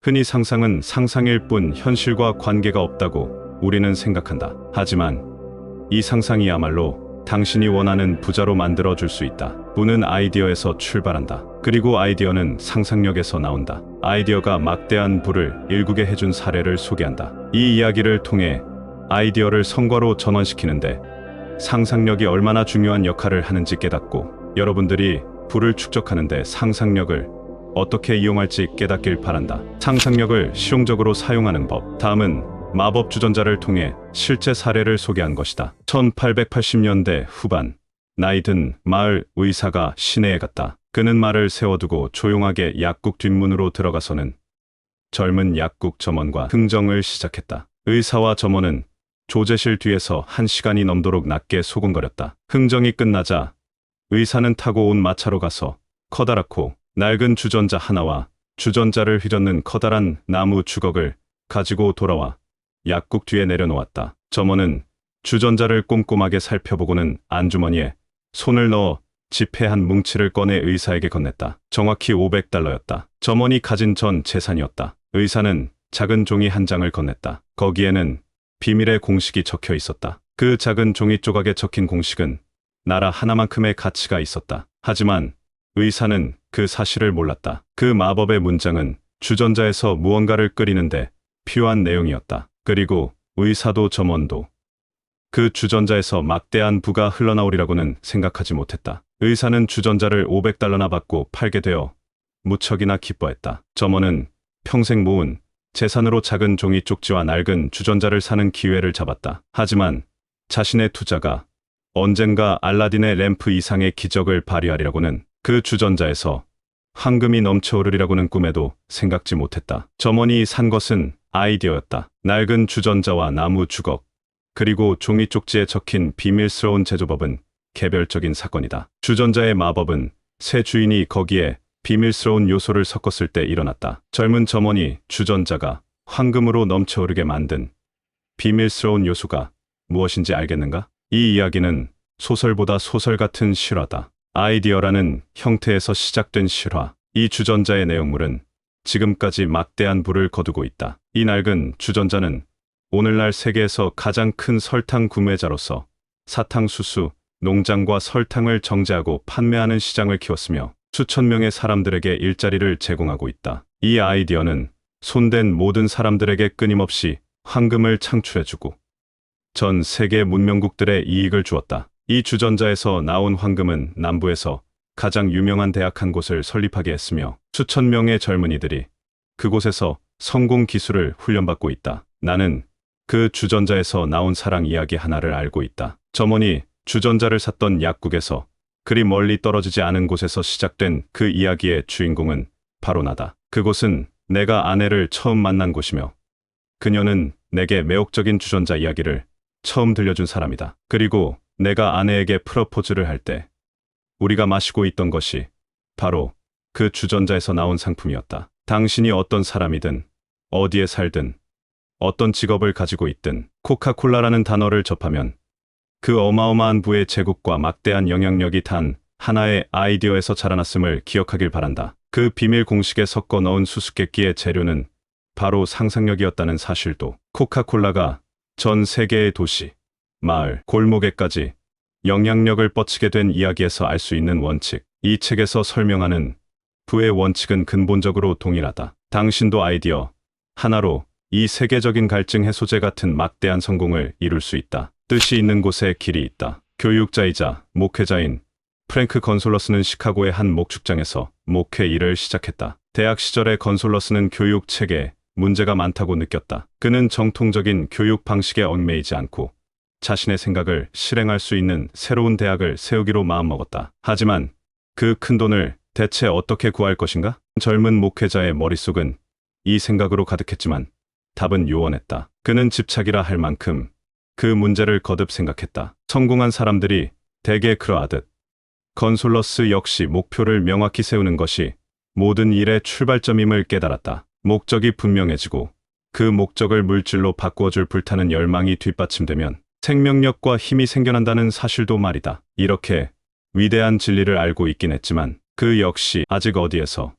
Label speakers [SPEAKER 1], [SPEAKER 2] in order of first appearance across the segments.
[SPEAKER 1] 흔히 상상은 상상일 뿐 현실과 관계가 없다고 우리는 생각한다. 하지만 이 상상이야말로 당신이 원하는 부자로 만들어 줄 수 있다. 부는 아이디어에서 출발한다. 그리고 아이디어는 상상력에서 나온다. 아이디어가 막대한 부를 일구게 해준 사례를 소개한다. 이 이야기를 통해 아이디어를 성과로 전환시키는데 상상력이 얼마나 중요한 역할을 하는지 깨닫고 여러분들이 부를 축적하는데 상상력을 어떻게 이용할지 깨닫길 바란다. 상상력을 실용적으로 사용하는 법. 다음은 마법 주전자를 통해 실제 사례를 소개한 것이다. 1880년대 후반, 나이 든 마을 의사가 시내에 갔다. 그는 말을 세워두고 조용하게 약국 뒷문으로 들어가서는 젊은 약국 점원과 흥정을 시작했다. 의사와 점원은 조제실 뒤에서 1시간이 넘도록 낮게 소곤거렸다. 흥정이 끝나자 의사는 타고 온 마차로 가서 커다랗고 낡은 주전자 하나와 주전자를 휘젓는 커다란 나무 주걱을 가지고 돌아와 약국 뒤에 내려놓았다. 점원은 주전자를 꼼꼼하게 살펴보고는 안주머니에 손을 넣어 지폐 한 뭉치를 꺼내 의사에게 건넸다. 정확히 500달러였다. 점원이 가진 전 재산이었다. 의사는 작은 종이 한 장을 건넸다. 거기에는 비밀의 공식이 적혀 있었다. 그 작은 종이 조각에 적힌 공식은 나라 하나만큼의 가치가 있었다. 하지만 의사는 그 사실을 몰랐다. 그 마법의 문장은 주전자에서 무언가를 끓이는데 필요한 내용이었다. 그리고 의사도 점원도 그 주전자에서 막대한 부가 흘러나오리라고는 생각하지 못했다. 의사는 주전자를 500달러나 받고 팔게 되어 무척이나 기뻐했다. 점원은 평생 모은 재산으로 작은 종이 쪽지와 낡은 주전자를 사는 기회를 잡았다. 하지만 자신의 투자가 언젠가 알라딘의 램프 이상의 기적을 발휘하리라고는, 그 주전자에서 황금이 넘쳐오르리라고는 꿈에도 생각지 못했다. 점원이 산 것은 아이디어였다. 낡은 주전자와 나무 주걱, 그리고 종이 쪽지에 적힌 비밀스러운 제조법은 개별적인 사건이다. 주전자의 마법은 새 주인이 거기에 비밀스러운 요소를 섞었을 때 일어났다. 젊은 점원이 주전자가 황금으로 넘쳐오르게 만든 비밀스러운 요소가 무엇인지 알겠는가? 이 이야기는 소설보다 소설 같은 실화다. 아이디어라는 형태에서 시작된 실화. 이 주전자의 내용물은 지금까지 막대한 부를 거두고 있다. 이 낡은 주전자는 오늘날 세계에서 가장 큰 설탕 구매자로서 사탕수수 농장과 설탕을 정제하고 판매하는 시장을 키웠으며 수천 명의 사람들에게 일자리를 제공하고 있다. 이 아이디어는 손댄 모든 사람들에게 끊임없이 황금을 창출해주고 전 세계 문명국들의 이익을 주었다. 이 주전자에서 나온 황금은 남부에서 가장 유명한 대학 한 곳을 설립하게 했으며 수천 명의 젊은이들이 그곳에서 성공 기술을 훈련받고 있다. 나는 그 주전자에서 나온 사랑 이야기 하나를 알고 있다. 점원이 주전자를 샀던 약국에서 그리 멀리 떨어지지 않은 곳에서 시작된 그 이야기의 주인공은 바로 나다. 그곳은 내가 아내를 처음 만난 곳이며 그녀는 내게 매혹적인 주전자 이야기를 처음 들려준 사람이다. 그리고 내가 아내에게 프러포즈를 할 때 우리가 마시고 있던 것이 바로 그 주전자에서 나온 상품이었다. 당신이 어떤 사람이든 어디에 살든 어떤 직업을 가지고 있든 코카콜라라는 단어를 접하면 그 어마어마한 부의 제국과 막대한 영향력이 단 하나의 아이디어에서 자라났음을 기억하길 바란다. 그 비밀 공식에 섞어 넣은 수수께끼의 재료는 바로 상상력이었다는 사실도. 코카콜라가 전 세계의 도시, 마을, 골목에까지 영향력을 뻗치게 된 이야기에서 알 수 있는 원칙. 이 책에서 설명하는 부의 원칙은 근본적으로 동일하다. 당신도 아이디어 하나로 이 세계적인 갈증 해소제 같은 막대한 성공을 이룰 수 있다. 뜻이 있는 곳에 길이 있다. 교육자이자 목회자인 프랭크 건솔러스는 시카고의 한 목축장에서 목회 일을 시작했다. 대학 시절에 건솔러스는 교육 체계에 문제가 많다고 느꼈다. 그는 정통적인 교육 방식에 얽매이지 않고 자신의 생각을 실행할 수 있는 새로운 대학을 세우기로 마음먹었다. 하지만 그 큰돈을 대체 어떻게 구할 것인가? 젊은 목회자의 머릿속은 이 생각으로 가득했지만 답은 요원했다. 그는 집착이라 할 만큼 그 문제를 거듭 생각했다. 성공한 사람들이 대개 그러하듯 건솔러스 역시 목표를 명확히 세우는 것이 모든 일의 출발점임을 깨달았다. 목적이 분명해지고 그 목적을 물질로 바꾸어줄 불타는 열망이 뒷받침되면 생명력과 힘이 생겨난다는 사실도 말이다. 이렇게 위대한 진리를 알고 있긴 했지만 그 역시 아직 어디에서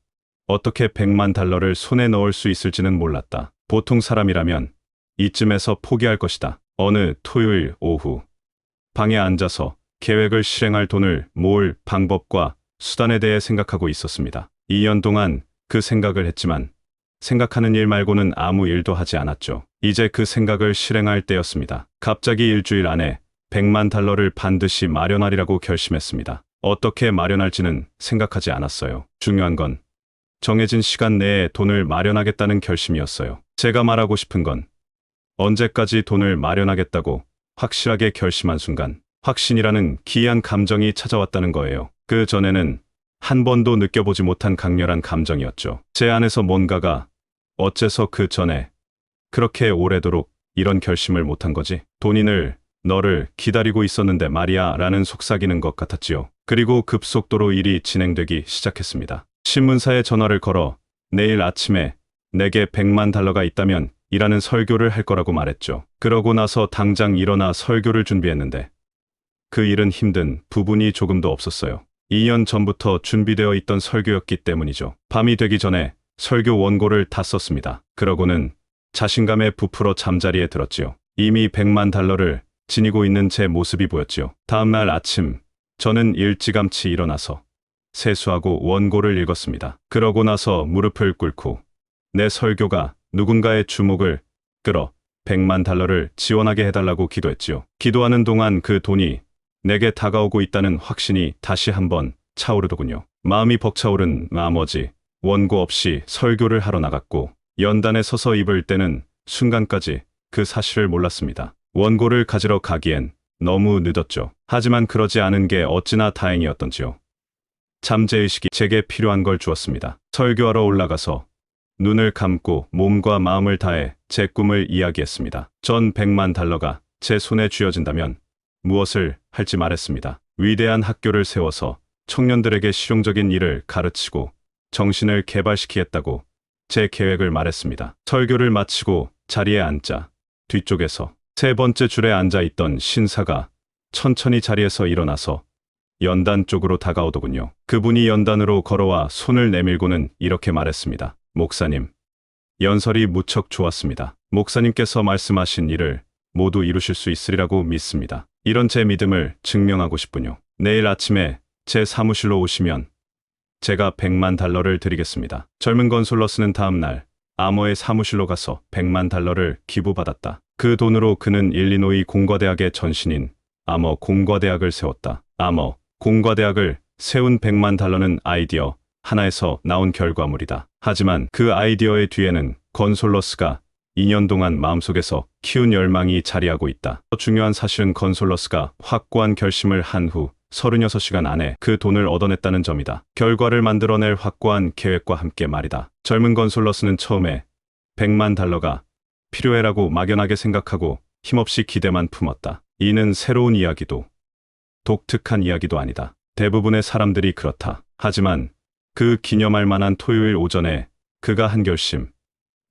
[SPEAKER 1] 어떻게 100만 달러를 손에 넣을 수 있을지는 몰랐다. 보통 사람이라면 이쯤에서 포기할 것이다. 어느 토요일 오후 방에 앉아서 계획을 실행할 돈을 모을 방법과 수단에 대해 생각하고 있었습니다. 2년 동안 그 생각을 했지만 생각하는 일 말고는 아무 일도 하지 않았죠. 이제 그 생각을 실행할 때였습니다. 갑자기 일주일 안에 100만 달러를 반드시 마련하리라고 결심했습니다. 어떻게 마련할지는 생각하지 않았어요. 중요한 건 정해진 시간 내에 돈을 마련하겠다는 결심이었어요. 제가 말하고 싶은 건 언제까지 돈을 마련하겠다고 확실하게 결심한 순간 확신이라는 기이한 감정이 찾아왔다는 거예요. 그 전에는 한 번도 느껴보지 못한 강렬한 감정이었죠. 제 안에서 뭔가가 어째서 그 전에 그렇게 오래도록 이런 결심을 못한 거지? 돈이 늘 너를 기다리고 있었는데 말이야 라는 속삭이는 것 같았지요. 그리고 급속도로 일이 진행되기 시작했습니다. 신문사에 전화를 걸어 내일 아침에 내게 100만 달러가 있다면 이라는 설교를 할 거라고 말했죠. 그러고 나서 당장 일어나 설교를 준비했는데 그 일은 힘든 부분이 조금도 없었어요. 2년 전부터 준비되어 있던 설교였기 때문이죠. 밤이 되기 전에 설교 원고를 다 썼습니다. 그러고는 자신감에 부풀어 잠자리에 들었지요. 이미 100만 달러를 지니고 있는 제 모습이 보였지요. 다음날 아침 저는 일찌감치 일어나서 세수하고 원고를 읽었습니다. 그러고 나서 무릎을 꿇고 내 설교가 누군가의 주목을 끌어 100만 달러를 지원하게 해달라고 기도했지요. 기도하는 동안 그 돈이 내게 다가오고 있다는 확신이 다시 한번 차오르더군요. 마음이 벅차오른 나머지 원고 없이 설교를 하러 나갔고 연단에 서서 입을 때는 순간까지 그 사실을 몰랐습니다. 원고를 가지러 가기엔 너무 늦었죠. 하지만 그러지 않은 게 어찌나 다행이었던지요. 잠재의식이 제게 필요한 걸 주었습니다. 설교하러 올라가서 눈을 감고 몸과 마음을 다해 제 꿈을 이야기했습니다. 전 100만 달러가 제 손에 쥐어진다면 무엇을 할지 말했습니다. 위대한 학교를 세워서 청년들에게 실용적인 일을 가르치고 정신을 개발시키겠다고 제 계획을 말했습니다. 설교를 마치고 자리에 앉자 뒤쪽에서 세 번째 줄에 앉아 있던 신사가 천천히 자리에서 일어나서 연단 쪽으로 다가오더군요. 그분이 연단으로 걸어와 손을 내밀고는 이렇게 말했습니다. 목사님, 연설이 무척 좋았습니다. 목사님께서 말씀하신 일을 모두 이루실 수 있으리라고 믿습니다. 이런 제 믿음을 증명하고 싶군요. 내일 아침에 제 사무실로 오시면 제가 100만 달러를 드리겠습니다. 젊은 건솔러스는 다음 날 아머의 사무실로 가서 100만 달러를 기부받았다. 그 돈으로 그는 일리노이 공과대학의 전신인 아머 공과대학을 세웠다. 아머 공과대학을 세운 100만 달러는 아이디어 하나에서 나온 결과물이다. 하지만 그 아이디어의 뒤에는 건솔러스가 2년 동안 마음속에서 키운 열망이 자리하고 있다. 더 중요한 사실은 건솔러스가 확고한 결심을 한 후 36시간 안에 그 돈을 얻어냈다는 점이다. 결과를 만들어낼 확고한 계획과 함께 말이다. 젊은 건솔러스는 처음에 100만 달러가 필요해라고 막연하게 생각하고 힘없이 기대만 품었다. 이는 새로운 이야기도 독특한 이야기도 아니다. 대부분의 사람들이 그렇다. 하지만 그 기념할 만한 토요일 오전에 그가 한 결심,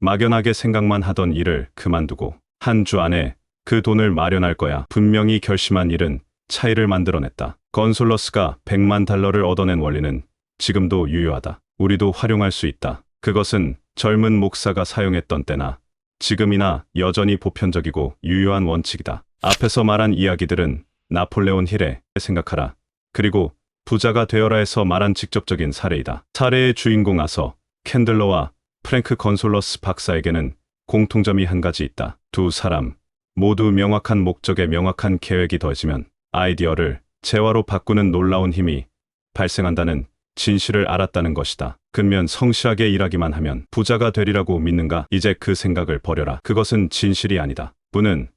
[SPEAKER 1] 막연하게 생각만 하던 일을 그만두고 한 주 안에 그 돈을 마련할 거야. 분명히 결심한 일은 차이를 만들어냈다. 건솔러스가 100만 달러를 얻어낸 원리는 지금도 유효하다. 우리도 활용할 수 있다. 그것은 젊은 목사가 사용했던 때나 지금이나 여전히 보편적이고 유효한 원칙이다. 앞에서 말한 이야기들은 나폴레온 힐의 생각하라 그리고 부자가 되어라에서 말한 직접적인 사례이다. 사례의 주인공 아서 캔들러와 프랭크 건솔러스 박사에게는 공통점이 한 가지 있다. 두 사람 모두 명확한 목적에 명확한 계획이 더해지면 아이디어를 재화로 바꾸는 놀라운 힘이 발생한다는 진실을 알았다는 것이다. 근면 성실하게 일하기만 하면 부자가 되리라고 믿는가? 이제 그 생각을 버려라. 그것은 진실이 아니다. 부는,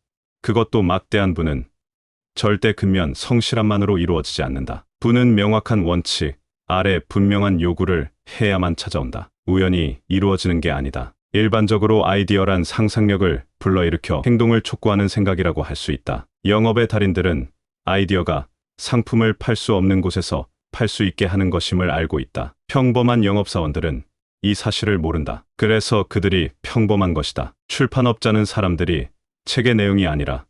[SPEAKER 1] 그것도 막대한 부는 절대 근면 성실함만으로 이루어지지 않는다. 부는 명확한 원칙 아래 분명한 요구를 해야만 찾아온다. 우연히 이루어지는 게 아니다. 일반적으로 아이디어란 상상력을 불러일으켜 행동을 촉구하는 생각이라고 할 수 있다. 영업의 달인들은 아이디어가 상품을 팔 수 없는 곳에서 팔 수 있게 하는 것임을 알고 있다. 평범한 영업사원들은 이 사실을 모른다. 그래서 그들이 평범한 것이다. 출판업자는 사람들이 책의 내용이 아니라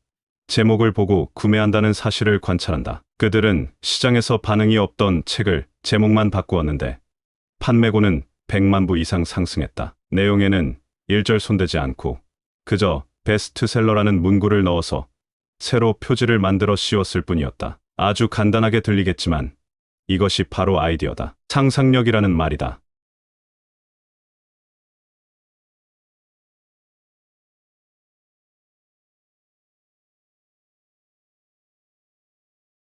[SPEAKER 1] 제목을 보고 구매한다는 사실을 관찰한다. 그들은 시장에서 반응이 없던 책을 제목만 바꾸었는데 판매고는 100만 부 이상 상승했다. 내용에는 일절 손대지 않고 그저 베스트셀러라는 문구를 넣어서 새로 표지를 만들어 씌웠을 뿐이었다. 아주 간단하게 들리겠지만 이것이 바로 아이디어다. 상상력이라는 말이다.